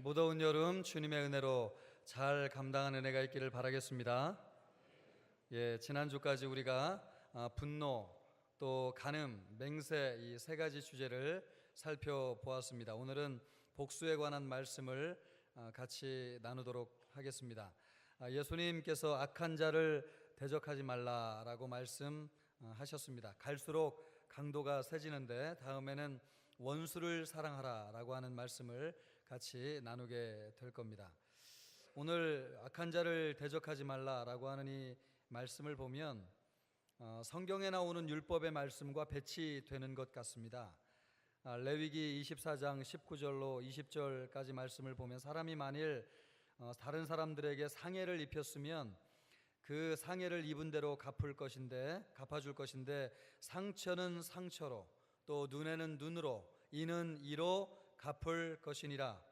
무더운 여름 주님의 은혜로 잘 감당한 은혜가 있기를 바라겠습니다. 지난주까지 우리가 분노, 또 간음, 맹세 이 세 가지 주제를 살펴보았습니다. 오늘은 복수에 관한 말씀을 같이 나누도록 하겠습니다. 예수님께서 악한 자를 대적하지 말라라고 말씀하셨습니다. 갈수록 강도가 세지는데 다음에는 원수를 사랑하라라고 하는 말씀을 같이 나누게 될 겁니다. 오늘 악한 자를 대적하지 말라라고 하는 이 말씀을 보면 성경에 나오는 율법의 말씀과 배치되는 것 같습니다. 레위기 24장 19절로 20절까지 말씀을 보면 사람이 만일 다른 사람들에게 상해를 입혔으면 그 상해를 입은 대로 갚아줄 것인데 상처는 상처로 또 눈에는 눈으로 이는 이로 갚을 것이니라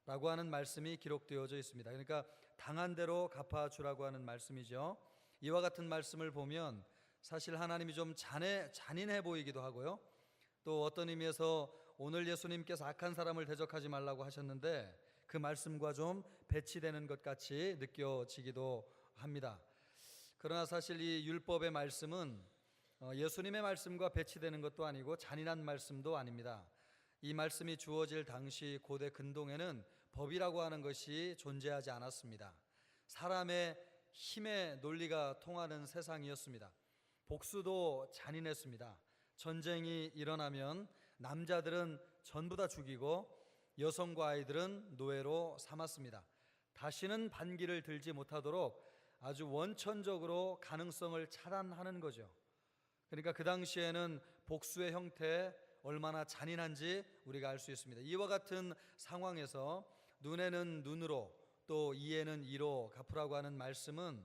라고 하는 말씀이 기록되어져 있습니다. 그러니까 당한 대로 갚아주라고 하는 말씀이죠. 이와 같은 말씀을 보면 사실 하나님이 좀 잔인해 보이기도 하고요, 또 어떤 의미에서 오늘 예수님께서 악한 사람을 대적하지 말라고 하셨는데 그 말씀과 좀 배치되는 것 같이 느껴지기도 합니다. 그러나 사실 이 율법의 말씀은 예수님의 말씀과 배치되는 것도 아니고 잔인한 말씀도 아닙니다. 이 말씀이 주어질 당시 고대 근동에는 법이라고 하는 것이 존재하지 않았습니다. 사람의 힘의 논리가 통하는 세상이었습니다. 복수도 잔인했습니다. 전쟁이 일어나면 남자들은 전부 다 죽이고 여성과 아이들은 노예로 삼았습니다. 다시는 반기를 들지 못하도록 아주 원천적으로 가능성을 차단하는 거죠. 그러니까 그 당시에는 복수의 형태 얼마나 잔인한지 우리가 알 수 있습니다. 이와 같은 상황에서 눈에는 눈으로 또 이에는 이로 갚으라고 하는 말씀은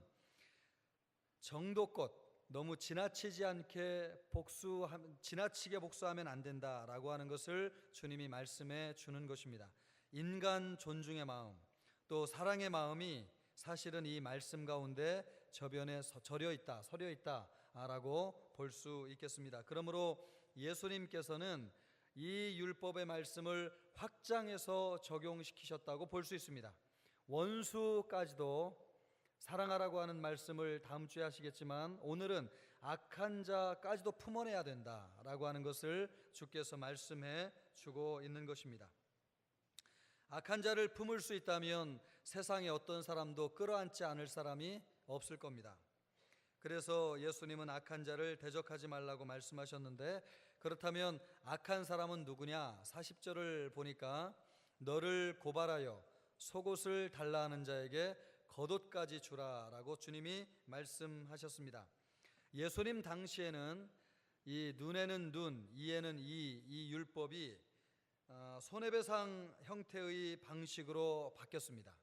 정도껏 너무 지나치게 복수하면 안 된다라고 하는 것을 주님이 말씀해 주는 것입니다. 인간 존중의 마음, 또 사랑의 마음이 사실은 이 말씀 가운데 저변에 서려 있다라고 볼 수 있겠습니다. 그러므로 예수님께서는 이 율법의 말씀을 확장해서 적용시키셨다고 볼 수 있습니다. 원수까지도 사랑하라고 하는 말씀을 다음 주에 하시겠지만 오늘은 악한 자까지도 품어내야 된다라고 하는 것을 주께서 말씀해 주고 있는 것입니다. 악한 자를 품을 수 있다면 세상에 어떤 사람도 끌어안지 않을 사람이 없을 겁니다. 그래서 예수님은 악한 자를 대적하지 말라고 말씀하셨는데, 그렇다면 악한 사람은 누구냐? 40절을 보니까 너를 고발하여 속옷을 달라 하는 자에게 겉옷까지 주라라고 주님이 말씀하셨습니다. 예수님 당시에는 이 눈에는 눈, 이에는 이 율법이 손해배상 형태의 방식으로 바뀌었습니다.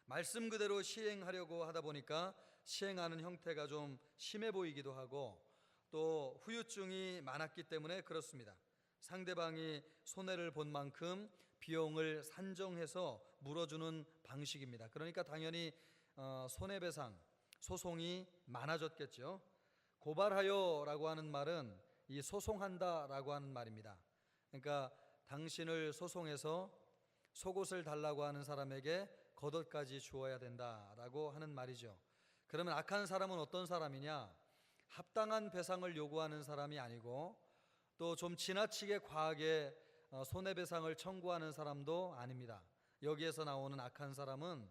말씀 그대로 시행하려고 하다 보니까 시행하는 형태가 좀 심해 보이기도 하고 또 후유증이 많았기 때문에 그렇습니다. 상대방이 손해를 본 만큼 비용을 산정해서 물어주는 방식입니다. 그러니까 당연히 손해배상, 소송이 많아졌겠죠. 고발하여라고 하는 말은 이 소송한다라고 하는 말입니다. 그러니까 당신을 소송해서 속옷을 달라고 하는 사람에게 겉옷까지 주어야 된다라고 하는 말이죠. 그러면 악한 사람은 어떤 사람이냐? 합당한 배상을 요구하는 사람이 아니고 또 좀 지나치게 과하게 손해배상을 청구하는 사람도 아닙니다. 여기에서 나오는 악한 사람은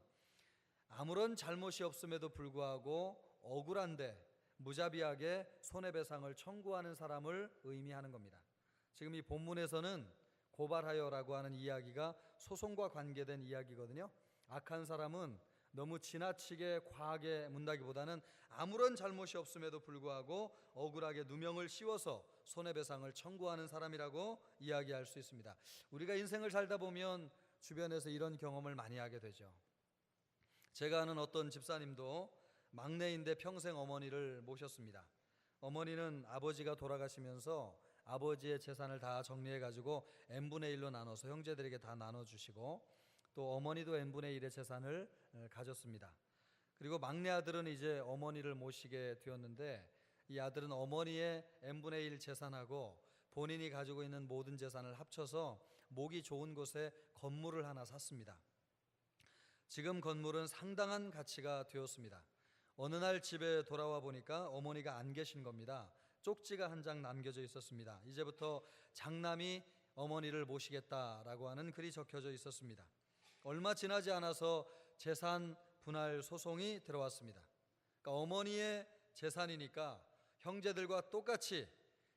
아무런 잘못이 없음에도 불구하고 억울한데 무자비하게 손해배상을 청구하는 사람을 의미하는 겁니다. 지금 이 본문에서는 고발하여라고 하는 이야기가 소송과 관계된 이야기거든요. 악한 사람은 너무 지나치게 과하게 문다기보다는 아무런 잘못이 없음에도 불구하고 억울하게 누명을 씌워서 손해배상을 청구하는 사람이라고 이야기할 수 있습니다. 우리가 인생을 살다 보면 주변에서 이런 경험을 많이 하게 되죠. 제가 아는 어떤 집사님도 막내인데 평생 어머니를 모셨습니다. 어머니는 아버지가 돌아가시면서 아버지의 재산을 다 정리해가지고 n분의 1로 나눠서 형제들에게 다 나눠주시고 또 어머니도 n분의 1의 재산을 가졌습니다. 그리고 막내 아들은 이제 어머니를 모시게 되었는데 이 아들은 어머니의 n분의 1 재산하고 본인이 가지고 있는 모든 재산을 합쳐서 목이 좋은 곳에 건물을 하나 샀습니다. 지금 건물은 상당한 가치가 되었습니다. 어느 날 집에 돌아와 보니까 어머니가 안 계신 겁니다. 쪽지가 한 장 남겨져 있었습니다. 이제부터 장남이 어머니를 모시겠다라고 하는 글이 적혀져 있었습니다. 얼마 지나지 않아서 재산 분할 소송이 들어왔습니다. 그러니까 어머니의 재산이니까 형제들과 똑같이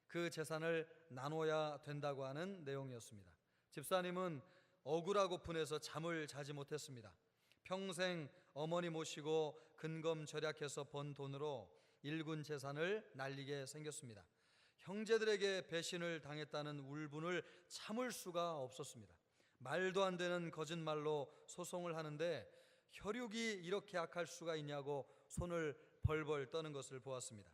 그 재산을 나눠야 된다고 하는 내용이었습니다. 집사님은 억울하고 분해서 잠을 자지 못했습니다. 평생 어머니 모시고 근검 절약해서 번 돈으로 일군 재산을 날리게 생겼습니다. 형제들에게 배신을 당했다는 울분을 참을 수가 없었습니다. 말도 안 되는 거짓말로 소송을 하는데 혈육이 이렇게 악할 수가 있냐고 손을 벌벌 떠는 것을 보았습니다.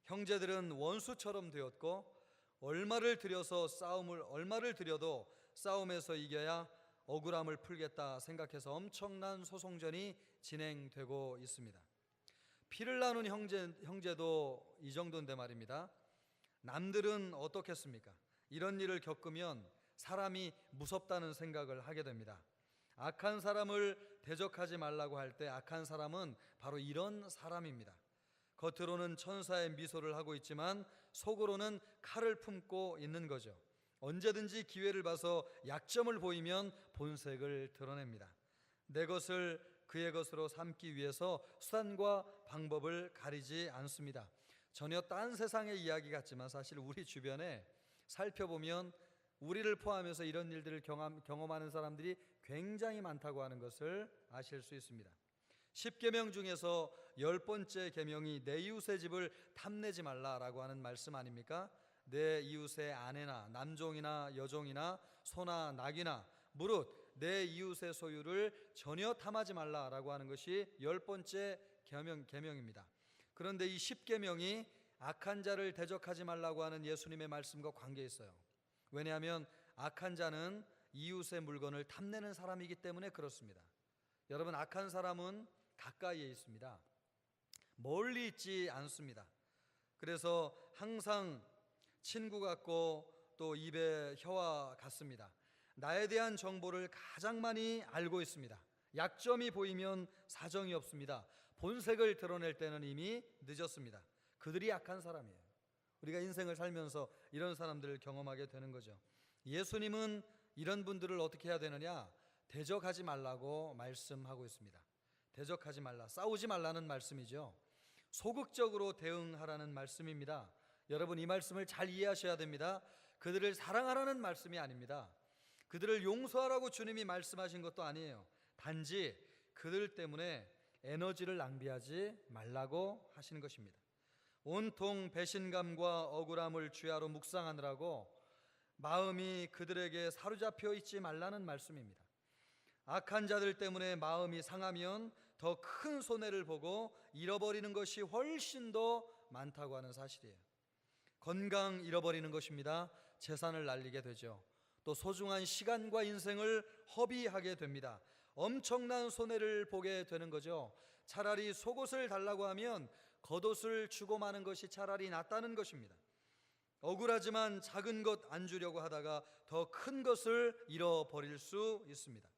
형제들은 원수처럼 되었고 얼마를 들여도 싸움에서 이겨야 억울함을 풀겠다 생각해서 엄청난 소송전이 진행되고 있습니다. 피를 나눈 형제도 이 정도인데 말입니다. 남들은 어떻겠습니까? 이런 일을 겪으면 사람이 무섭다는 생각을 하게 됩니다. 악한 사람을 대적하지 말라고 할 때 악한 사람은 바로 이런 사람입니다. 겉으로는 천사의 미소를 하고 있지만 속으로는 칼을 품고 있는 거죠. 언제든지 기회를 봐서 약점을 보이면 본색을 드러냅니다. 내 것을 그의 것으로 삼기 위해서 수단과 방법을 가리지 않습니다. 전혀 딴 세상의 이야기 같지만 사실 우리 주변에 살펴보면 우리를 포함해서 이런 일들을 경험하는 사람들이 굉장히 많다고 하는 것을 아실 수 있습니다. 10계명 중에서 10번째 계명이 내 이웃의 집을 탐내지 말라라고 하는 말씀 아닙니까? 내 이웃의 아내나 남종이나 여종이나 소나 낙이나 무릇 내 이웃의 소유를 전혀 탐하지 말라라고 하는 것이 10번째 계명입니다. 그런데 이 10계명이 악한 자를 대적하지 말라고 하는 예수님의 말씀과 관계 있어요. 왜냐하면 악한 자는 이웃의 물건을 탐내는 사람이기 때문에 그렇습니다. 여러분, 악한 사람은 가까이에 있습니다. 멀리 있지 않습니다. 그래서 항상 친구 같고 또 입에 혀와 같습니다. 나에 대한 정보를 가장 많이 알고 있습니다. 약점이 보이면 사정이 없습니다. 본색을 드러낼 때는 이미 늦었습니다. 그들이 악한 사람이에요. 우리가 인생을 살면서 이런 사람들을 경험하게 되는 거죠. 예수님은 이런 분들을 어떻게 해야 되느냐? 대적하지 말라고 말씀하고 있습니다. 대적하지 말라, 싸우지 말라는 말씀이죠. 소극적으로 대응하라는 말씀입니다. 여러분, 이 말씀을 잘 이해하셔야 됩니다. 그들을 사랑하라는 말씀이 아닙니다. 그들을 용서하라고 주님이 말씀하신 것도 아니에요. 단지 그들 때문에 에너지를 낭비하지 말라고 하시는 것입니다. 온통 배신감과 억울함을 주야로 묵상하느라고 마음이 그들에게 사로잡혀 있지 말라는 말씀입니다. 악한 자들 때문에 마음이 상하면 더 큰 손해를 보고 잃어버리는 것이 훨씬 더 많다고 하는 사실이에요. 건강 잃어버리는 것입니다. 재산을 날리게 되죠. 또 소중한 시간과 인생을 허비하게 됩니다. 엄청난 손해를 보게 되는 거죠. 차라리 속옷을 달라고 하면 겉옷을 주고 마는 것이 차라리 낫다는 것입니다. 억울하지만 작은 것 안 주려고 하다가 더 큰 것을 잃어버릴 수 있습니다.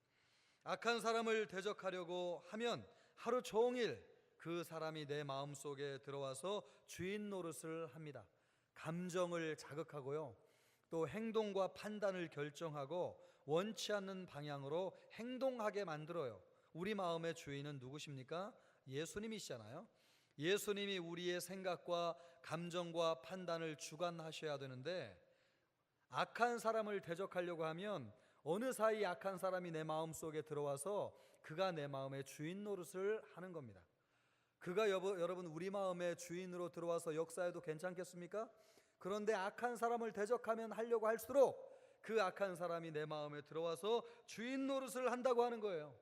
악한 사람을 대적하려고 하면 하루 종일 그 사람이 내 마음속에 들어와서 주인 노릇을 합니다. 감정을 자극하고요. 또 행동과 판단을 결정하고 원치 않는 방향으로 행동하게 만들어요. 우리 마음의 주인은 누구십니까? 예수님이시잖아요. 예수님이 우리의 생각과 감정과 판단을 주관하셔야 되는데 악한 사람을 대적하려고 하면 어느 사이 악한 사람이 내 마음속에 들어와서 그가 내 마음의 주인 노릇을 하는 겁니다. 그가 여러분 우리 마음의 주인으로 들어와서 역사해도 괜찮겠습니까? 그런데 악한 사람을 대적하면 하려고 할수록 그 악한 사람이 내 마음에 들어와서 주인 노릇을 한다고 하는 거예요.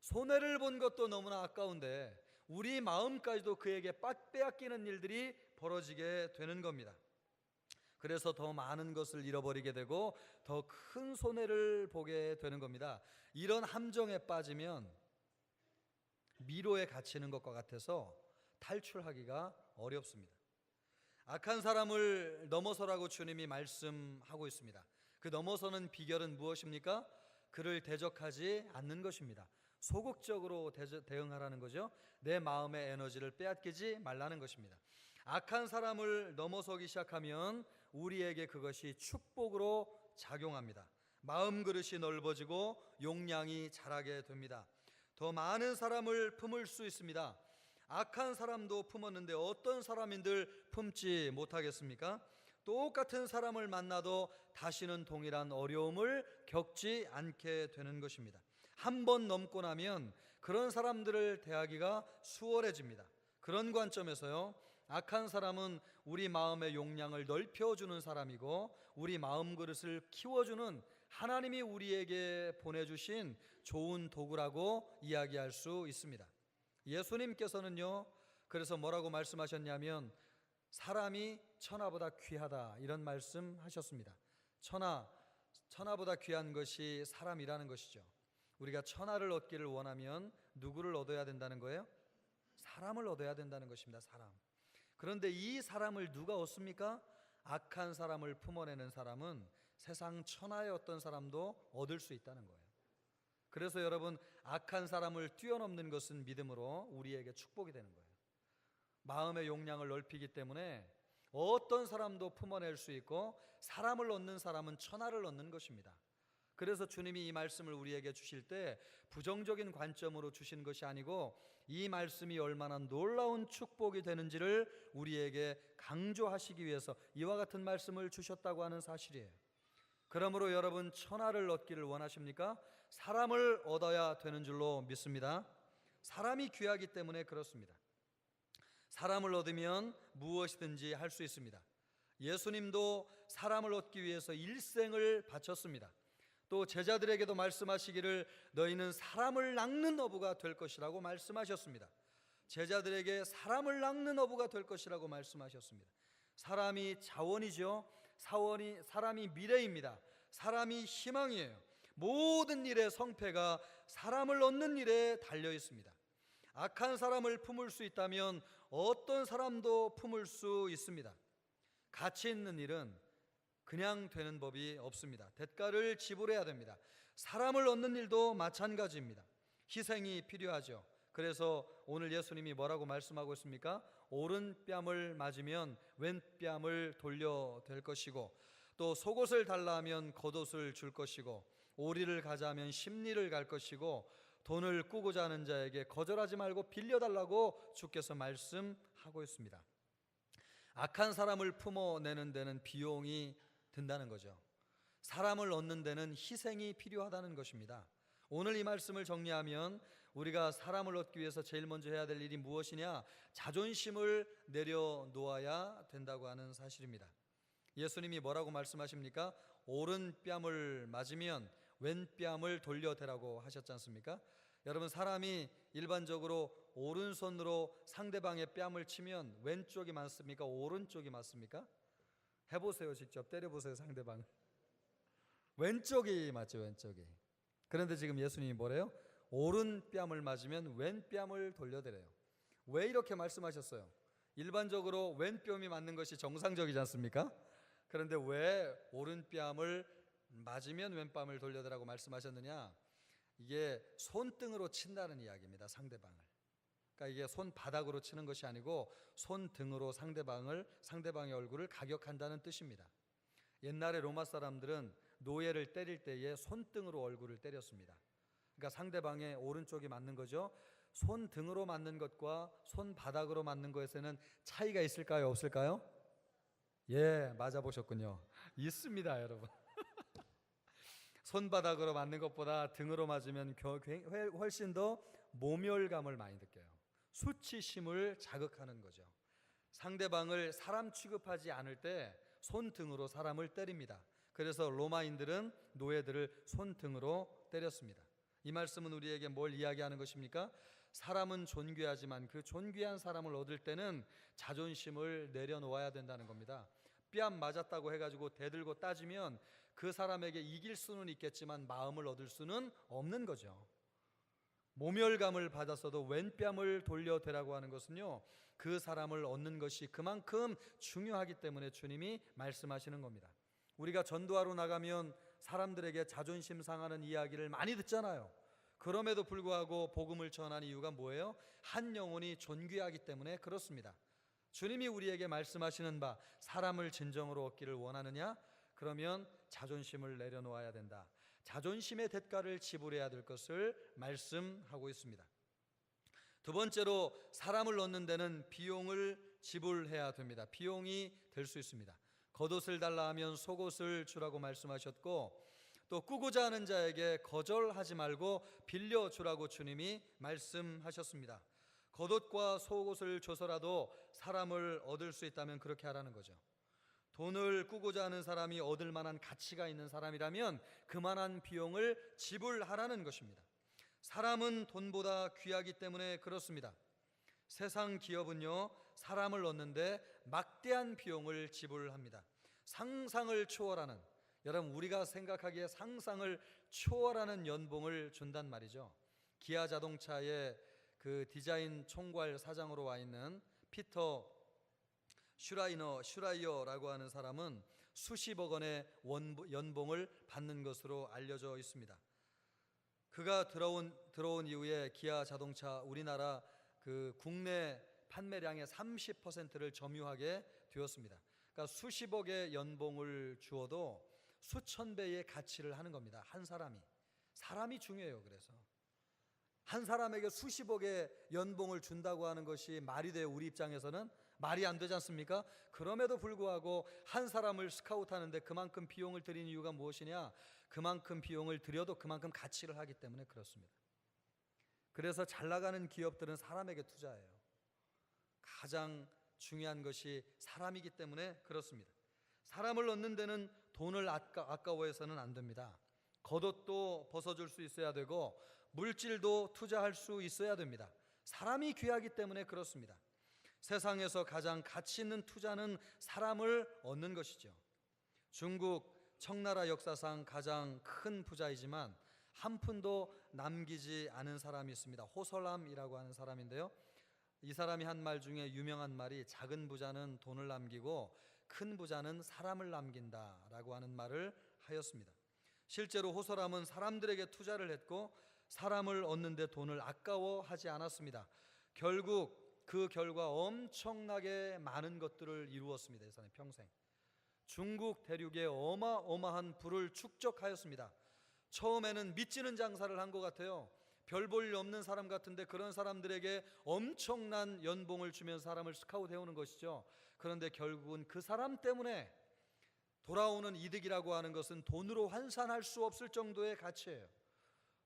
손해를 본 것도 너무나 아까운데 우리 마음까지도 그에게 빼앗기는 일들이 벌어지게 되는 겁니다. 그래서 더 많은 것을 잃어버리게 되고 더 큰 손해를 보게 되는 겁니다. 이런 함정에 빠지면 미로에 갇히는 것과 같아서 탈출하기가 어렵습니다. 악한 사람을 넘어서라고 주님이 말씀하고 있습니다. 그 넘어서는 비결은 무엇입니까? 그를 대적하지 않는 것입니다. 소극적으로 대응하라는 거죠. 내 마음의 에너지를 빼앗기지 말라는 것입니다. 악한 사람을 넘어서기 시작하면 우리에게 그것이 축복으로 작용합니다. 마음 그릇이 넓어지고 용량이 자라게 됩니다. 더 많은 사람을 품을 수 있습니다. 악한 사람도 품었는데 어떤 사람인들 품지 못하겠습니까? 똑같은 사람을 만나도 다시는 동일한 어려움을 겪지 않게 되는 것입니다. 한 번 넘고 나면 그런 사람들을 대하기가 수월해집니다. 그런 관점에서요, 악한 사람은 우리 마음의 용량을 넓혀주는 사람이고 우리 마음 그릇을 키워주는 하나님이 우리에게 보내주신 좋은 도구라고 이야기할 수 있습니다. 예수님께서는요, 그래서 뭐라고 말씀하셨냐면 사람이 천하보다 귀하다, 이런 말씀하셨습니다. 천하보다 귀한 것이 사람이라는 것이죠. 우리가 천하를 얻기를 원하면 누구를 얻어야 된다는 거예요? 사람을 얻어야 된다는 것입니다. 사람. 그런데 이 사람을 누가 얻습니까? 악한 사람을 품어내는 사람은 세상 천하의 어떤 사람도 얻을 수 있다는 거예요. 그래서 여러분, 악한 사람을 뛰어넘는 것은 믿음으로 우리에게 축복이 되는 거예요. 마음의 용량을 넓히기 때문에 어떤 사람도 품어낼 수 있고 사람을 얻는 사람은 천하를 얻는 것입니다. 그래서 주님이 이 말씀을 우리에게 주실 때 부정적인 관점으로 주신 것이 아니고 이 말씀이 얼마나 놀라운 축복이 되는지를 우리에게 강조하시기 위해서 이와 같은 말씀을 주셨다고 하는 사실이에요. 그러므로 여러분, 천하를 얻기를 원하십니까? 사람을 얻어야 되는 줄로 믿습니다. 사람이 귀하기 때문에 그렇습니다. 사람을 얻으면 무엇이든지 할 수 있습니다. 예수님도 사람을 얻기 위해서 일생을 바쳤습니다. 또 제자들에게도 말씀하시기를 너희는 사람을 낚는 어부가 될 것이라고 말씀하셨습니다. 제자들에게 사람을 낚는 어부가 될 것이라고 말씀하셨습니다. 사람이 자원이죠. 사람이 미래입니다. 사람이 희망이에요. 모든 일의 성패가 사람을 얻는 일에 달려 있습니다. 악한 사람을 품을 수 있다면 어떤 사람도 품을 수 있습니다. 가치 있는 일은 그냥 되는 법이 없습니다. 대가를 지불해야 됩니다. 사람을 얻는 일도 마찬가지입니다. 희생이 필요하죠. 그래서 오늘 예수님이 뭐라고 말씀하고 있습니까? 오른뺨을 맞으면 왼뺨을 돌려댈 것이고, 또 속옷을 달라 하면 겉옷을 줄 것이고, 오리를 가자 하면 십리를 갈 것이고, 돈을 꾸고자 하는 자에게 거절하지 말고 빌려달라고 주께서 말씀하고 있습니다. 악한 사람을 품어내는 데는 비용이 든다는 거죠. 사람을 얻는 데는 희생이 필요하다는 것입니다. 오늘 이 말씀을 정리하면 우리가 사람을 얻기 위해서 제일 먼저 해야 될 일이 무엇이냐? 자존심을 내려놓아야 된다고 하는 사실입니다. 예수님이 뭐라고 말씀하십니까? 오른뺨을 맞으면 왼뺨을 돌려대라고 하셨지 않습니까? 여러분, 사람이 일반적으로 오른손으로 상대방의 뺨을 치면 왼쪽이 맞습니까? 오른쪽이 맞습니까? 해보세요. 직접 때려보세요. 상대방을. 왼쪽이 맞죠. 왼쪽이. 그런데 지금 예수님이 뭐래요? 오른뺨을 맞으면 왼뺨을 돌려대래요. 왜 이렇게 말씀하셨어요? 일반적으로 왼뺨이 맞는 것이 정상적이지 않습니까? 그런데 왜 오른뺨을 맞으면 왼뺨을 돌려대라고 말씀하셨느냐? 이게 손등으로 친다는 이야기입니다. 상대방을. 그러니까 이게 손바닥으로 치는 것이 아니고 손등으로 상대방의 얼굴을 가격한다는 뜻입니다. 옛날에 로마 사람들은 노예를 때릴 때에 손등으로 얼굴을 때렸습니다. 그러니까 상대방의 오른쪽이 맞는 거죠. 손등으로 맞는 것과 손바닥으로 맞는 것에는 차이가 있을까요? 없을까요? 예, 맞아보셨군요. 있습니다, 여러분. 손바닥으로 맞는 것보다 등으로 맞으면 훨씬 더 모멸감을 많이 느껴요. 수치심을 자극하는 거죠. 상대방을 사람 취급하지 않을 때 손등으로 사람을 때립니다. 그래서 로마인들은 노예들을 손등으로 때렸습니다. 이 말씀은 우리에게 뭘 이야기하는 것입니까? 사람은 존귀하지만 그 존귀한 사람을 얻을 때는 자존심을 내려놓아야 된다는 겁니다. 뺨 맞았다고 해가지고 대들고 따지면 그 사람에게 이길 수는 있겠지만 마음을 얻을 수는 없는 거죠. 모멸감을 받았어도 왼뺨을 돌려대라고 하는 것은요, 그 사람을 얻는 것이 그만큼 중요하기 때문에 주님이 말씀하시는 겁니다. 우리가 전도하러 나가면 사람들에게 자존심 상하는 이야기를 많이 듣잖아요. 그럼에도 불구하고 복음을 전하는 이유가 뭐예요? 한 영혼이 존귀하기 때문에 그렇습니다. 주님이 우리에게 말씀하시는 바, 사람을 진정으로 얻기를 원하느냐? 그러면 자존심을 내려놓아야 된다. 자존심의 대가를 지불해야 될 것을 말씀하고 있습니다. 두 번째로, 사람을 얻는 데는 비용을 지불해야 됩니다. 비용이 될 수 있습니다. 겉옷을 달라 하면 속옷을 주라고 말씀하셨고, 또 꾸고자 하는 자에게 거절하지 말고 빌려주라고 주님이 말씀하셨습니다. 겉옷과 속옷을 줘서라도 사람을 얻을 수 있다면 그렇게 하라는 거죠. 돈을 꾸고자 하는 사람이 얻을 만한 가치가 있는 사람이라면 그만한 비용을 지불하라는 것입니다. 사람은 돈보다 귀하기 때문에 그렇습니다. 세상 기업은요, 사람을 얻는데 막대한 비용을 지불합니다. 상상을 초월하는, 여러분 우리가 생각하기에 상상을 초월하는 연봉을 준단 말이죠. 기아 자동차의 그 디자인 총괄 사장으로 와 있는 피터 슈라이어라고 하는 사람은 수십억 원의 연봉을 받는 것으로 알려져 있습니다. 그가 들어온 이후에 기아 자동차 우리나라 그 국내 판매량의 30%를 점유하게 되었습니다. 그러니까 수십억의 연봉을 주어도 수천 배의 가치를 하는 겁니다. 한 사람이 중요해요. 그래서 한 사람에게 수십억의 연봉을 준다고 하는 것이 말이 돼요? 우리 입장에서는 말이 안 되지 않습니까? 그럼에도 불구하고 한 사람을 스카우트하는데 그만큼 비용을 들이는 이유가 무엇이냐? 그만큼 비용을 들여도 그만큼 가치를 하기 때문에 그렇습니다. 그래서 잘 나가는 기업들은 사람에게 투자해요. 가장 중요한 것이 사람이기 때문에 그렇습니다. 사람을 얻는 데는 돈을 아까워해서는 안 됩니다. 겉옷도 벗어줄 수 있어야 되고 물질도 투자할 수 있어야 됩니다. 사람이 귀하기 때문에 그렇습니다. 세상에서 가장 가치 있는 투자는 사람을 얻는 것이죠. 중국 청나라 역사상 가장 큰 부자이지만 한 푼도 남기지 않은 사람이 있습니다. 호설암이라고 하는 사람인데요, 이 사람이 한 말 중에 유명한 말이 작은 부자는 돈을 남기고 큰 부자는 사람을 남긴다라고 하는 말을 하였습니다. 실제로 호설암은 사람들에게 투자를 했고 사람을 얻는 데 돈을 아까워하지 않았습니다. 결국 그 결과 엄청나게 많은 것들을 이루었습니다. 이 사람의 평생 중국 대륙에 어마어마한 부를 축적하였습니다. 처음에는 믿지는 장사를 한 것 같아요. 별 볼 일 없는 사람 같은데 그런 사람들에게 엄청난 연봉을 주면서 사람을 스카우트해오는 것이죠. 그런데 결국은 그 사람 때문에 돌아오는 이득이라고 하는 것은 돈으로 환산할 수 없을 정도의 가치예요.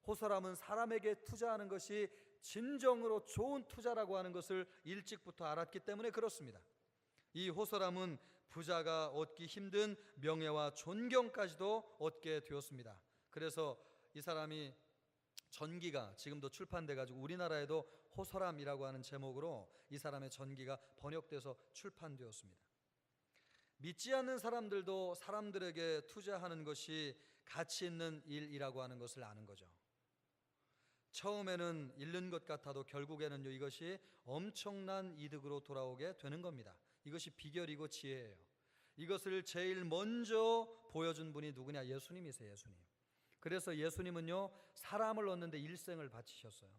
호설암은 사람에게 투자하는 것이 진정으로 좋은 투자라고 하는 것을 일찍부터 알았기 때문에 그렇습니다. 이 호설암은 부자가 얻기 힘든 명예와 존경까지도 얻게 되었습니다. 그래서 이 사람이 전기가 지금도 출판돼 가지고 우리나라에도 호설암이라고 하는 제목으로 이 사람의 전기가 번역돼서 출판되었습니다. 믿지 않는 사람들도 사람들에게 투자하는 것이 가치 있는 일이라고 하는 것을 아는 거죠. 처음에는 잃는 것 같아도 결국에는요, 이것이 엄청난 이득으로 돌아오게 되는 겁니다. 이것이 비결이고 지혜예요. 이것을 제일 먼저 보여준 분이 누구냐? 예수님이세요. 예수님. 그래서 예수님은요, 사람을 얻는데 일생을 바치셨어요.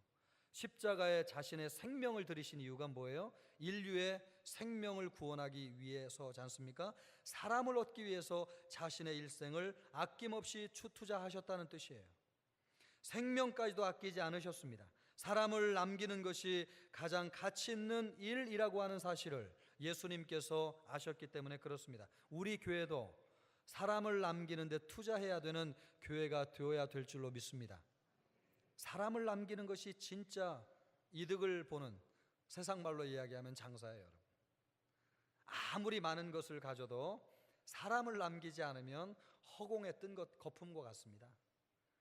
십자가에 자신의 생명을 들이신 이유가 뭐예요? 인류의 생명을 구원하기 위해서지 않습니까? 사람을 얻기 위해서 자신의 일생을 아낌없이 투자하셨다는 뜻이에요. 생명까지도 아끼지 않으셨습니다. 사람을 남기는 것이 가장 가치 있는 일이라고 하는 사실을 예수님께서 아셨기 때문에 그렇습니다. 우리 교회도 사람을 남기는 데 투자해야 되는 교회가 되어야 될 줄로 믿습니다. 사람을 남기는 것이 진짜 이득을 보는, 세상 말로 이야기하면 장사예요. 여러분. 아무리 많은 것을 가져도 사람을 남기지 않으면 허공에 뜬 거품과 같습니다.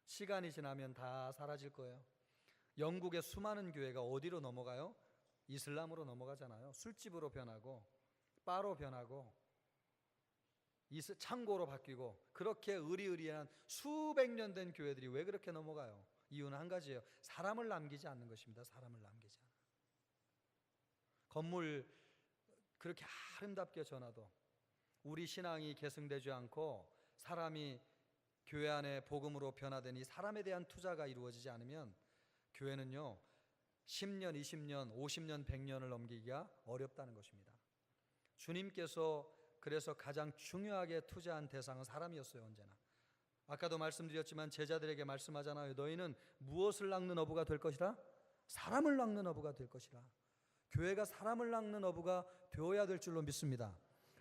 시간이 지나면 다 사라질 거예요. 영국의 수많은 교회가 어디로 넘어가요? 이슬람으로 넘어가잖아요. 술집으로 변하고 바로 변하고 창고로 바뀌고, 그렇게 의리의리한 수백 년 된 교회들이 왜 그렇게 넘어가요? 이유는 한 가지예요. 사람을 남기지 않는 것입니다. 사람을 남기지 않아. 건물 그렇게 아름답게 전화도 우리 신앙이 계승되지 않고 사람이 교회 안에 복음으로 변화되니 사람에 대한 투자가 이루어지지 않으면 교회는요 10년, 20년, 50년, 100년을 넘기기가 어렵다는 것입니다. 주님께서 그래서 가장 중요하게 투자한 대상은 사람이었어요. 언제나. 아까도 말씀드렸지만 제자들에게 말씀하잖아요. 너희는 무엇을 낚는 어부가 될 것이라? 사람을 낚는 어부가 될 것이라. 교회가 사람을 낚는 어부가 되어야 될 줄로 믿습니다.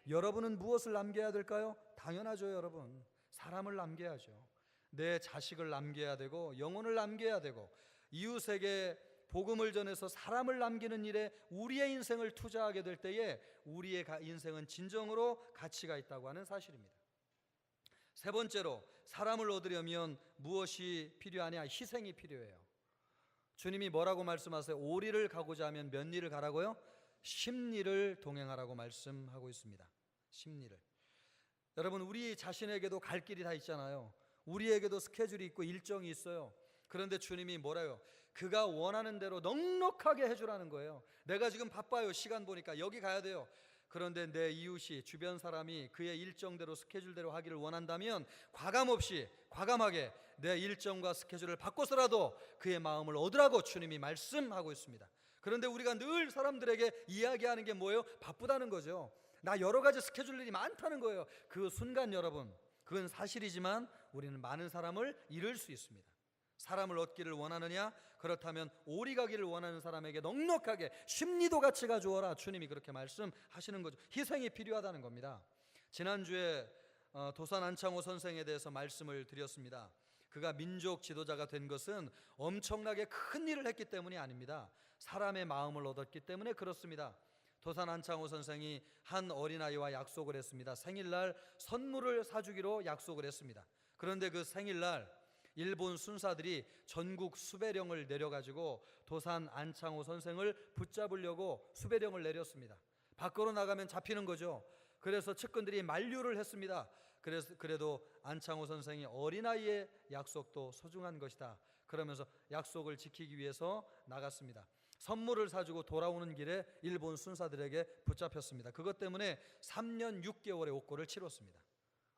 여러분은 무엇을 남겨야 될까요? 당연하죠. 여러분 사람을 남겨야죠. 내 자식을 남겨야 되고 영혼을 남겨야 되고 이웃에게 복음을 전해서 사람을 남기는 일에 우리의 인생을 투자하게 될 때에 우리의 인생은 진정으로 가치가 있다고 하는 사실입니다. 세 번째로 사람을 얻으려면 무엇이 필요하냐? 희생이 필요해요. 주님이 뭐라고 말씀하세요? 오리를 가고자 하면 몇 리를 가라고요? 10리를 동행하라고 말씀하고 있습니다. 10리를. 여러분 우리 자신에게도 갈 길이 다 있잖아요. 우리에게도 스케줄이 있고 일정이 있어요. 그런데 주님이 뭐라요? 그가 원하는 대로 넉넉하게 해주라는 거예요. 내가 지금 바빠요. 시간 보니까 여기 가야 돼요. 그런데 내 이웃이 주변 사람이 그의 일정대로 스케줄대로 하기를 원한다면 과감하게 내 일정과 스케줄을 바꿔서라도 그의 마음을 얻으라고 주님이 말씀하고 있습니다. 그런데 우리가 늘 사람들에게 이야기하는 게 뭐예요? 바쁘다는 거죠. 나 여러 가지 스케줄 일이 많다는 거예요. 그 순간 여러분 그건 사실이지만 우리는 많은 사람을 잃을 수 있습니다. 사람을 얻기를 원하느냐? 그렇다면 오리 가기를 원하는 사람에게 넉넉하게 10리도 같이 가주어라. 주님이 그렇게 말씀하시는 거죠. 희생이 필요하다는 겁니다. 지난주에 도산 안창호 선생에 대해서 말씀을 드렸습니다. 그가 민족 지도자가 된 것은 엄청나게 큰 일을 했기 때문이 아닙니다. 사람의 마음을 얻었기 때문에 그렇습니다. 도산 안창호 선생이 한 어린아이와 약속을 했습니다. 생일날 선물을 사주기로 약속을 했습니다. 그런데 그 생일날 일본 순사들이 전국 수배령을 내려가지고 도산 안창호 선생을 붙잡으려고 수배령을 내렸습니다. 밖으로 나가면 잡히는 거죠. 그래서 측근들이 만류를 했습니다. 그래도 안창호 선생이 어린아이의 약속도 소중한 것이다. 그러면서 약속을 지키기 위해서 나갔습니다. 선물을 사주고 돌아오는 길에 일본 순사들에게 붙잡혔습니다. 그것 때문에 3년 6개월의 옥고를 치렀습니다.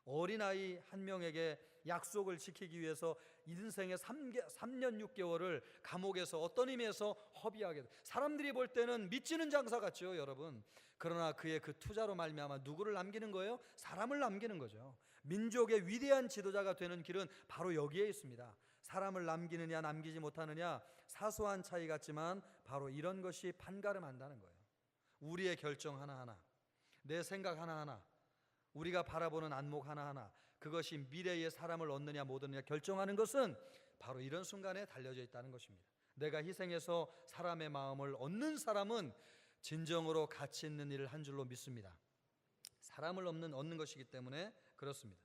어린아이 한 명에게 약속을 지키기 위해서 인생의 3년 6개월을 감옥에서 어떤 의미에서 허비하게 돼. 사람들이 볼 때는 미치는 장사 같죠, 여러분. 그러나 그의 그 투자로 말미암아 누구를 남기는 거예요? 사람을 남기는 거죠. 민족의 위대한 지도자가 되는 길은 바로 여기에 있습니다. 사람을 남기느냐 남기지 못하느냐 사소한 차이 같지만 바로 이런 것이 판가름한다는 거예요. 우리의 결정 하나하나, 내 생각 하나하나, 우리가 바라보는 안목 하나하나, 그것이 미래의 사람을 얻느냐 못 얻느냐 결정하는 것은 바로 이런 순간에 달려져 있다는 것입니다. 내가 희생해서 사람의 마음을 얻는 사람은 진정으로 가치 있는 일을 한 줄로 믿습니다. 사람을 얻는 것이기 때문에 그렇습니다.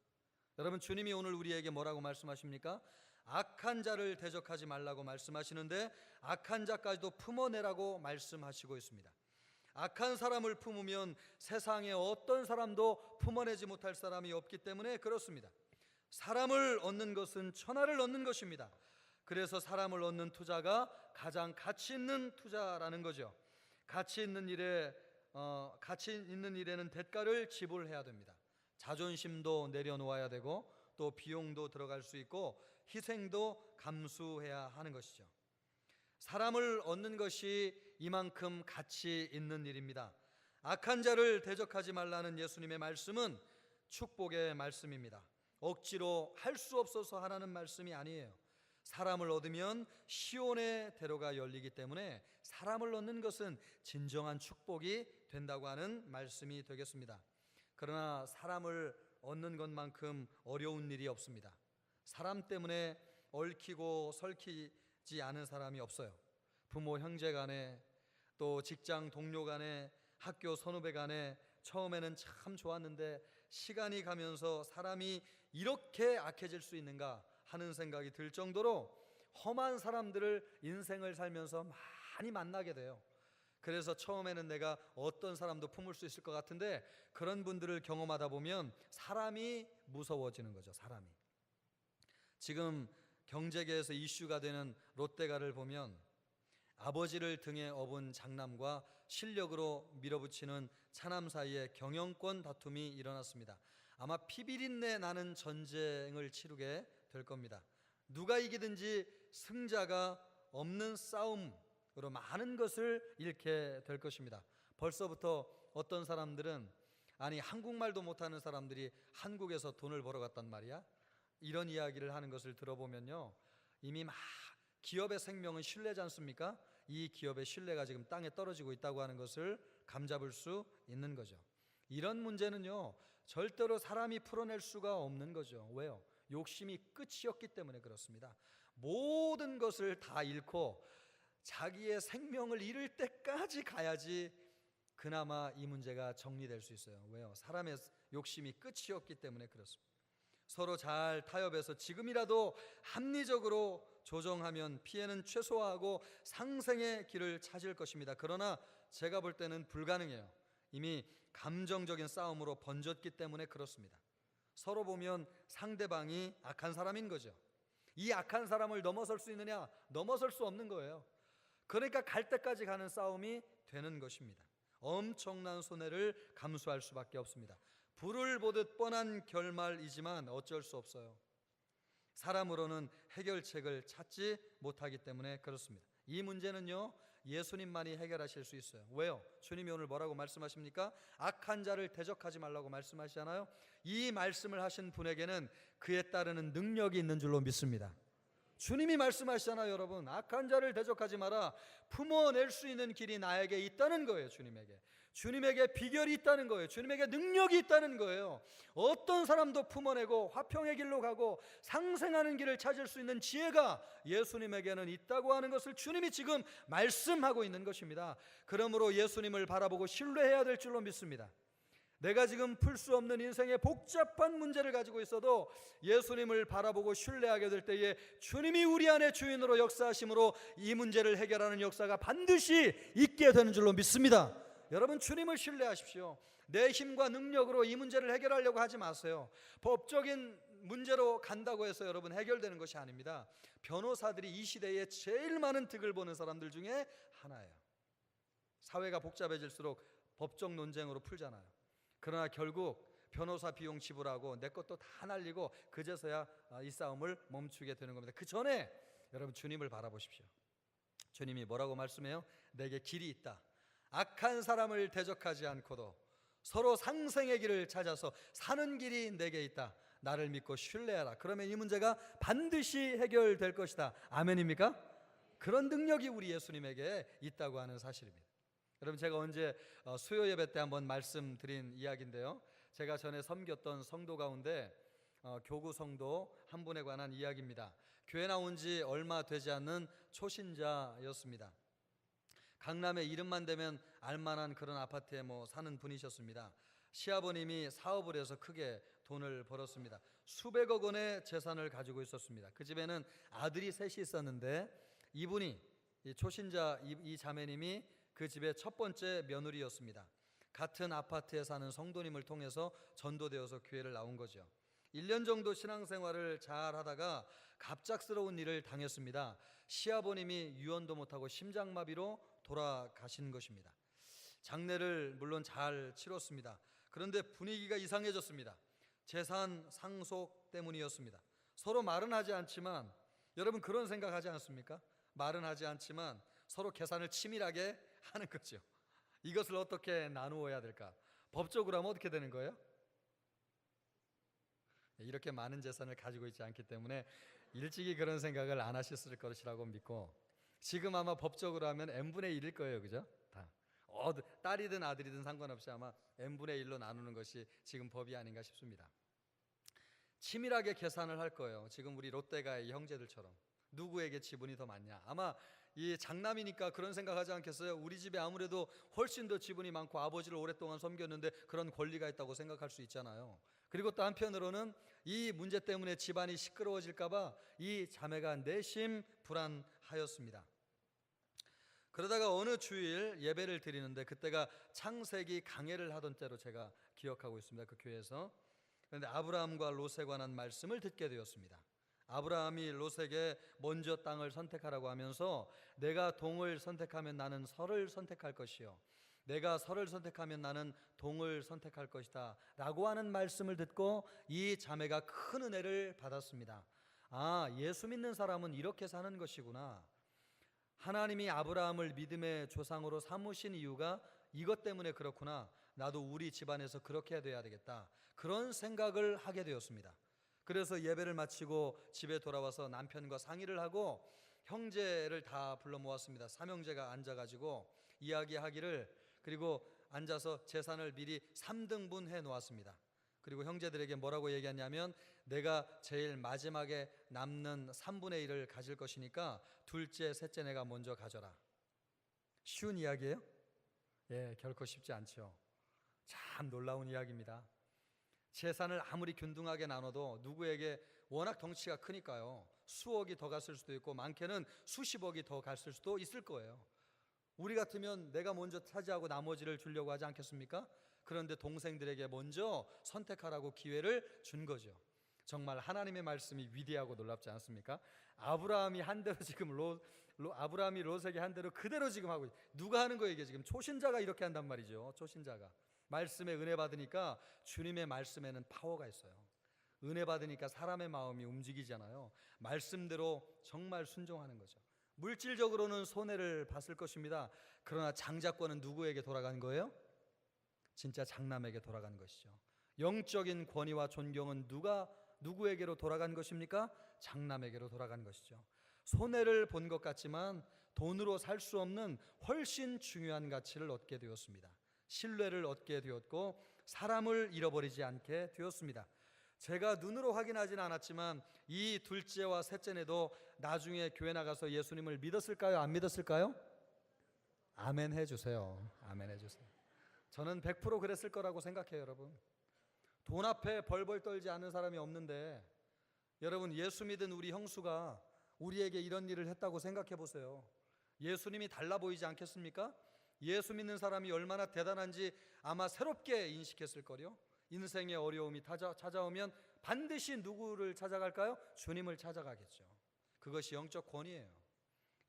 여러분 주님이 오늘 우리에게 뭐라고 말씀하십니까? 악한 자를 대적하지 말라고 말씀하시는데 악한 자까지도 품어내라고 말씀하시고 있습니다. 악한 사람을 품으면 세상에 어떤 사람도 품어내지 못할 사람이 없기 때문에 그렇습니다. 사람을 얻는 것은 천하를 얻는 것입니다. 그래서 사람을 얻는 투자가 가장 가치 있는 투자라는 거죠. 가치 있는 일에는 대가를 지불해야 됩니다. 자존심도 내려놓아야 되고 또 비용도 들어갈 수 있고 희생도 감수해야 하는 것이죠. 사람을 얻는 것이 이만큼 가치 있는 일입니다. 악한 자를 대적하지 말라는 예수님의 말씀은 축복의 말씀입니다. 억지로 할 수 없어서 하라는 말씀이 아니에요. 사람을 얻으면 시온의 대로가 열리기 때문에 사람을 얻는 것은 진정한 축복이 된다고 하는 말씀이 되겠습니다. 그러나 사람을 얻는 것만큼 어려운 일이 없습니다. 사람 때문에 얽히고 설키지 않은 사람이 없어요. 부모 형제 간에 또 직장 동료 간에 학교 선후배 간에 처음에는 참 좋았는데 시간이 가면서 사람이 이렇게 악해질 수 있는가 하는 생각이 들 정도로 험한 사람들을 인생을 살면서 많이 만나게 돼요. 그래서 처음에는 내가 어떤 사람도 품을 수 있을 것 같은데 그런 분들을 경험하다 보면 사람이 무서워지는 거죠. 사람이. 지금 경제계에서 이슈가 되는 롯데가를 보면 아버지를 등에 업은 장남과 실력으로 밀어붙이는 차남 사이에 경영권 다툼이 일어났습니다. 아마 피비린내 나는 전쟁을 치르게 될 겁니다. 누가 이기든지 승자가 없는 싸움으로 많은 것을 잃게 될 것입니다. 벌써부터 어떤 사람들은 아니 한국말도 못하는 사람들이 한국에서 돈을 벌어 갔단 말이야? 이런 이야기를 하는 것을 들어보면요, 이미 막 기업의 생명은 신뢰지 않습니까? 이 기업의 신뢰가 지금 땅에 떨어지고 있다고 하는 것을 감잡을 수 있는 거죠. 이런 문제는요, 절대로 사람이 풀어낼 수가 없는 거죠. 왜요? 욕심이 끝이 없기 때문에 그렇습니다. 모든 것을 다 잃고 자기의 생명을 잃을 때까지 가야지 그나마 이 문제가 정리될 수 있어요. 왜요? 사람의 욕심이 끝이 없기 때문에 그렇습니다. 서로 잘 타협해서 지금이라도 합리적으로 조정하면 피해는 최소화하고 상생의 길을 찾을 것입니다. 그러나 제가 볼 때는 불가능해요. 이미 감정적인 싸움으로 번졌기 때문에 그렇습니다. 서로 보면 상대방이 악한 사람인 거죠. 이 악한 사람을 넘어설 수 있느냐? 넘어설 수 없는 거예요. 그러니까 갈 때까지 가는 싸움이 되는 것입니다. 엄청난 손해를 감수할 수밖에 없습니다. 불을 보듯 뻔한 결말이지만 어쩔 수 없어요. 사람으로는 해결책을 찾지 못하기 때문에 그렇습니다. 이 문제는요, 예수님만이 해결하실 수 있어요. 왜요? 주님이 오늘 뭐라고 말씀하십니까? 악한 자를 대적하지 말라고 말씀하시잖아요. 이 말씀을 하신 분에게는 그에 따르는 능력이 있는 줄로 믿습니다. 주님이 말씀하시잖아요. 여러분, 악한 자를 대적하지 마라. 품어낼 수 있는 길이 나에게 있다는 거예요. 주님에게 비결이 있다는 거예요. 주님에게 능력이 있다는 거예요. 어떤 사람도 품어내고 화평의 길로 가고 상생하는 길을 찾을 수 있는 지혜가 예수님에게는 있다고 하는 것을 주님이 지금 말씀하고 있는 것입니다. 그러므로 예수님을 바라보고 신뢰해야 될 줄로 믿습니다. 내가 지금 풀 수 없는 인생의 복잡한 문제를 가지고 있어도 예수님을 바라보고 신뢰하게 될 때에 주님이 우리 안에 주인으로 역사하심으로 이 문제를 해결하는 역사가 반드시 있게 되는 줄로 믿습니다. 여러분, 주님을 신뢰하십시오. 내 힘과 능력으로 이 문제를 해결하려고 하지 마세요. 법적인 문제로 간다고 해서 여러분 해결되는 것이 아닙니다. 변호사들이 이 시대에 제일 많은 득을 보는 사람들 중에 하나예요. 사회가 복잡해질수록 법적 논쟁으로 풀잖아요. 그러나 결국 변호사 비용 지불하고 내 것도 다 날리고 그제서야 이 싸움을 멈추게 되는 겁니다. 그 전에 여러분 주님을 바라보십시오. 주님이 뭐라고 말씀해요? 내게 길이 있다. 악한 사람을 대적하지 않고도 서로 상생의 길을 찾아서 사는 길이 내게 있다. 나를 믿고 신뢰하라. 그러면 이 문제가 반드시 해결될 것이다. 아멘입니까? 그런 능력이 우리 예수님에게 있다고 하는 사실입니다. 여러분, 제가 언제 수요 예배 때 한번 말씀드린 이야기인데요, 제가 전에 섬겼던 성도 가운데 교구 성도 한 분에 관한 이야기입니다. 교회 나온 지 얼마 되지 않는 초신자였습니다. 강남에 이름만 대면 알만한 그런 아파트에 사는 분이셨습니다. 시아버님이 사업을 해서 크게 돈을 벌었습니다. 수백억 원의 재산을 가지고 있었습니다. 그 집에는 아들이 셋이 있었는데 이분이 초신자 이 자매님이 그 집의 첫 번째 며느리였습니다. 같은 아파트에 사는 성도님을 통해서 전도되어서 교회를 나온 거죠. 1년 정도 신앙생활을 잘 하다가 갑작스러운 일을 당했습니다. 시아버님이 유언도 못하고 심장마비로 돌아가신 것입니다. 장례를 물론 잘 치렀습니다. 그런데 분위기가 이상해졌습니다. 재산 상속 때문이었습니다. 서로 말은 하지 않지만, 여러분 그런 생각하지 않습니까? 말은 하지 않지만 서로 계산을 치밀하게 하는 거죠. 이것을 어떻게 나누어야 될까? 법적으로 하면 어떻게 되는 거예요? 이렇게 많은 재산을 가지고 있지 않기 때문에 일찍이 그런 생각을 안 하셨을 것이라고 믿고, 지금 아마 법적으로 하면 n분의 1일 거예요. 그죠? 다. 딸이든 아들이든 상관없이 아마 n분의 1로 나누는 것이 지금 법이 아닌가 싶습니다. 치밀하게 계산을 할 거예요. 지금 우리 롯데가의 형제들처럼 누구에게 지분이 더 많냐. 아마 이 장남이니까 그런 생각하지 않겠어요? 우리 집에 아무래도 훨씬 더 지분이 많고 아버지를 오랫동안 섬겼는데 그런 권리가 있다고 생각할 수 있잖아요. 그리고 또 한편으로는 이 문제 때문에 집안이 시끄러워질까 봐 이 자매가 내심 불안하였습니다. 그러다가 어느 주일 예배를 드리는데, 그때가 창세기 강해를 하던 때로 제가 기억하고 있습니다. 그 교회에서. 그런데 아브라함과 롯에 관한 말씀을 듣게 되었습니다. 아브라함이 롯에게 먼저 땅을 선택하라고 하면서 내가 동을 선택하면 나는 설을 선택할 것이요 내가 설을 선택하면 나는 동을 선택할 것이다 라고 하는 말씀을 듣고 이 자매가 큰 은혜를 받았습니다. 아, 예수 믿는 사람은 이렇게 사는 것이구나. 하나님이 아브라함을 믿음의 조상으로 삼으신 이유가 이것 때문에 그렇구나. 나도 우리 집안에서 그렇게 돼야 되겠다. 그런 생각을 하게 되었습니다. 그래서 예배를 마치고 집에 돌아와서 남편과 상의를 하고 형제를 다 불러 모았습니다. 삼형제가 앉아가지고 이야기하기를, 그리고 앉아서 재산을 미리 3등분 해 놓았습니다. 그리고 형제들에게 뭐라고 얘기했냐면 내가 제일 마지막에 남는 3분의 1을 가질 것이니까 둘째, 셋째 내가 먼저 가져라. 쉬운 이야기예요? 예, 결코 쉽지 않죠. 참 놀라운 이야기입니다. 재산을 아무리 균등하게 나눠도 누구에게 워낙 덩치가 크니까요, 수억이 더 갔을 수도 있고 많게는 수십억이 더 갔을 수도 있을 거예요. 우리 같으면 내가 먼저 차지하고 나머지를 주려고 하지 않겠습니까? 그런데 동생들에게 먼저 선택하라고 기회를 준 거죠. 정말 하나님의 말씀이 위대하고 놀랍지 않습니까? 아브라함이 한 대로 지금 아브라함이 롯에게 한 대로 그대로 지금 하고, 누가 하는 거예요? 이게 지금 초신자가 이렇게 한단 말이죠. 초신자가 말씀에 은혜 받으니까 주님의 말씀에는 파워가 있어요. 은혜 받으니까 사람의 마음이 움직이잖아요. 말씀대로 정말 순종하는 거죠. 물질적으로는 손해를 봤을 것입니다. 그러나 장자권은 누구에게 돌아간 거예요? 진짜 장남에게 돌아간 것이죠. 영적인 권위와 존경은 누구에게로 돌아간 것입니까? 장남에게로 돌아간 것이죠. 손해를 본 것 같지만 돈으로 살 수 없는 훨씬 중요한 가치를 얻게 되었습니다. 신뢰를 얻게 되었고 사람을 잃어버리지 않게 되었습니다. 제가 눈으로 확인하지는 않았지만 이 둘째와 셋째네도 나중에 교회 나가서 예수님을 믿었을까요? 안 믿었을까요? 아멘 해주세요. 아멘 해주세요. 저는 100% 그랬을 거라고 생각해요. 여러분, 돈 앞에 벌벌 떨지 않는 사람이 없는데, 여러분 예수 믿은 우리 형수가 우리에게 이런 일을 했다고 생각해 보세요. 예수님이 달라 보이지 않겠습니까? 예수 믿는 사람이 얼마나 대단한지 아마 새롭게 인식했을 거요. 인생의 어려움이 찾아오면 반드시 누구를 찾아갈까요? 주님을 찾아가겠죠. 그것이 영적 권위예요.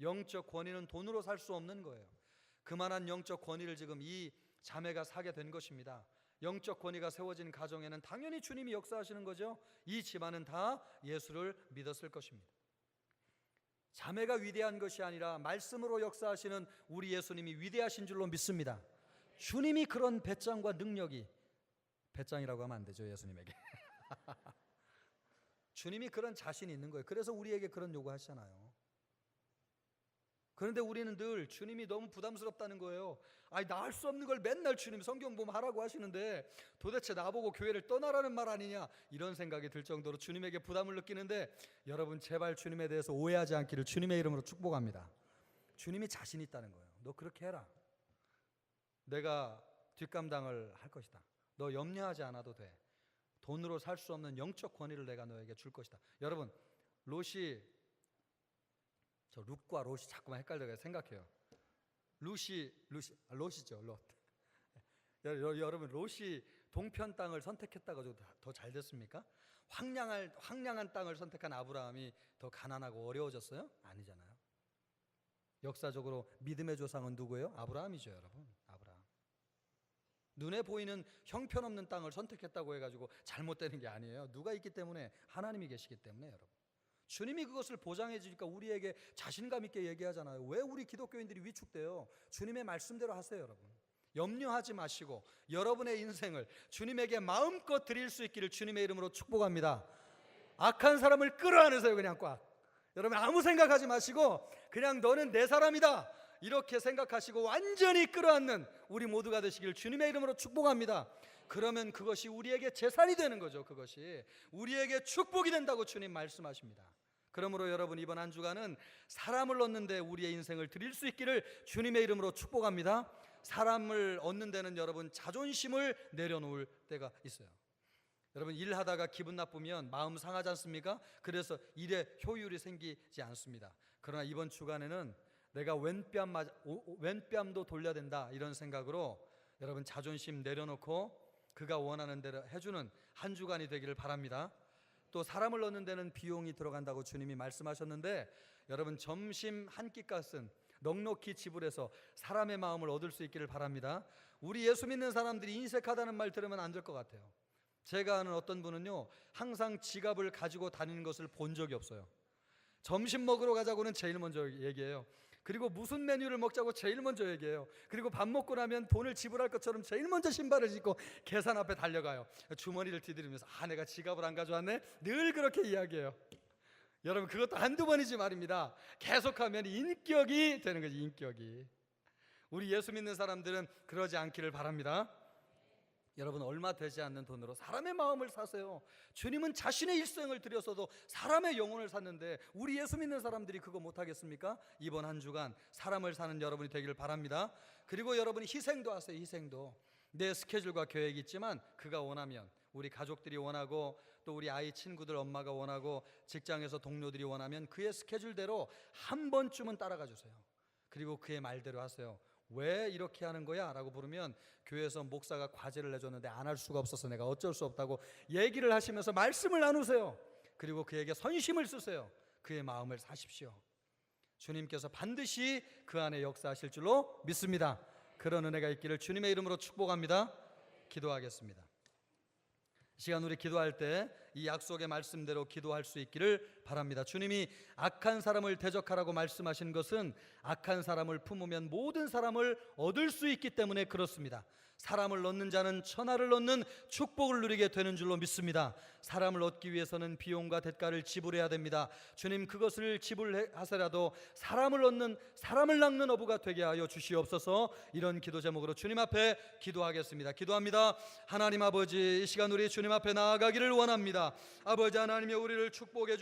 영적 권위는 돈으로 살 수 없는 거예요. 그만한 영적 권위를 지금 이 자매가 사게 된 것입니다. 영적 권위가 세워진 가정에는 당연히 주님이 역사하시는 거죠. 이 집안은 다 예수를 믿었을 것입니다. 자매가 위대한 것이 아니라 말씀으로 역사하시는 우리 예수님이 위대하신 줄로 믿습니다. 주님이 그런 배짱과 능력이, 배짱이라고 하면 안 되죠, 예수님에게. 주님이 그런 자신이 있는 거예요. 그래서 우리에게 그런 요구하시잖아요. 그런데 우리는 늘 주님이 너무 부담스럽다는 거예요. 아니, 나 할 수 없는 걸 맨날 주님 성경 보면 하라고 하시는데 도대체 나보고 교회를 떠나라는 말 아니냐, 이런 생각이 들 정도로 주님에게 부담을 느끼는데, 여러분 제발 주님에 대해서 오해하지 않기를 주님의 이름으로 축복합니다. 주님이 자신 있다는 거예요. 너 그렇게 해라. 내가 뒷감당을 할 것이다. 너 염려하지 않아도 돼. 돈으로 살 수 없는 영적 권위를 내가 너에게 줄 것이다. 여러분, 저 룻과 롯이 자꾸만 헷갈려요. 생각해요. 롯이죠, 롯. 여러분, 롯이 동편 땅을 선택했다고 더 잘 됐습니까? 황량한 땅을 선택한 아브라함이 더 가난하고 어려워졌어요? 아니잖아요. 역사적으로 믿음의 조상은 누구예요? 아브라함이죠, 여러분. 아브라함. 눈에 보이는 형편없는 땅을 선택했다고 해가지고 잘못되는 게 아니에요. 누가 있기 때문에? 하나님이 계시기 때문에. 여러분, 주님이 그것을 보장해 주니까 우리에게 자신감 있게 얘기하잖아요. 왜 우리 기독교인들이 위축돼요? 주님의 말씀대로 하세요. 여러분, 염려하지 마시고 여러분의 인생을 주님에게 마음껏 드릴 수 있기를 주님의 이름으로 축복합니다. 악한 사람을 끌어안으세요. 그냥 꽉. 여러분, 아무 생각하지 마시고 그냥 너는 내 사람이다, 이렇게 생각하시고 완전히 끌어안는 우리 모두가 되시길 주님의 이름으로 축복합니다. 그러면 그것이 우리에게 재산이 되는 거죠. 그것이 우리에게 축복이 된다고 주님 말씀하십니다. 그러므로 여러분, 이번 한 주간은 사람을 얻는 데 우리의 인생을 드릴 수 있기를 주님의 이름으로 축복합니다. 사람을 얻는 데는 여러분 자존심을 내려놓을 때가 있어요. 여러분, 일하다가 기분 나쁘면 마음 상하지 않습니까? 그래서 일에 효율이 생기지 않습니다. 그러나 이번 주간에는 내가 왼뺨도 돌려야 된다, 이런 생각으로 여러분 자존심 내려놓고 그가 원하는 대로 해주는 한 주간이 되기를 바랍니다. 또 사람을 얻는 데는 비용이 들어간다고 주님이 말씀하셨는데, 여러분 점심 한 끼값은 넉넉히 지불해서 사람의 마음을 얻을 수 있기를 바랍니다. 우리 예수 믿는 사람들이 인색하다는 말 들으면 안 될 것 같아요. 제가 아는 어떤 분은요, 항상 지갑을 가지고 다니는 것을 본 적이 없어요. 점심 먹으러 가자고는 제일 먼저 얘기해요. 그리고 무슨 메뉴를 먹자고 제일 먼저 얘기해요. 그리고 밥 먹고 나면 돈을 지불할 것처럼 제일 먼저 신발을 신고 계산 앞에 달려가요. 주머니를 뒤들이면서 내가 지갑을 안 가져왔네? 늘 그렇게 이야기해요. 여러분, 그것도 한두 번이지 말입니다. 계속하면 인격이 되는 거지, 인격이. 우리 예수 믿는 사람들은 그러지 않기를 바랍니다. 여러분, 얼마 되지 않는 돈으로 사람의 마음을 사세요. 주님은 자신의 일생을 들여서도 사람의 영혼을 샀는데 우리 예수 믿는 사람들이 그거 못하겠습니까? 이번 한 주간 사람을 사는 여러분이 되기를 바랍니다. 그리고 여러분이 희생도 하세요. 희생도. 내 스케줄과 계획이 있지만 그가 원하면, 우리 가족들이 원하고 또 우리 아이 친구들 엄마가 원하고 직장에서 동료들이 원하면 그의 스케줄대로 한 번쯤은 따라가 주세요. 그리고 그의 말대로 하세요. 왜 이렇게 하는 거야? 라고 물으면 교회에서 목사가 과제를 내줬는데 안 할 수가 없어서 내가 어쩔 수 없다고 얘기를 하시면서 말씀을 나누세요. 그리고 그에게 선심을 쓰세요. 그의 마음을 사십시오. 주님께서 반드시 그 안에 역사하실 줄로 믿습니다. 그런 은혜가 있기를 주님의 이름으로 축복합니다. 기도하겠습니다. 이 시간 우리 기도할 때 이 약속의 말씀대로 기도할 수 있기를 바랍니다. 주님이 악한 사람을 대적하라고 말씀하신 것은 악한 사람을 품으면 모든 사람을 얻을 수 있기 때문에 그렇습니다. 사람을 얻는 자는 천하를 얻는 축복을 누리게 되는 줄로 믿습니다. 사람을 얻기 위해서는 비용과 대가를 지불해야 됩니다. 주님, 그것을 지불하서라도 사람을 낚는 어부가 되게 하여 주시옵소서. 이런 기도 제목으로 주님 앞에 기도하겠습니다. 기도합니다. 하나님 아버지, 이 시간 우리 주님 앞에 나아가기를 원합니다. 아버지 하나님이 우리를 축복해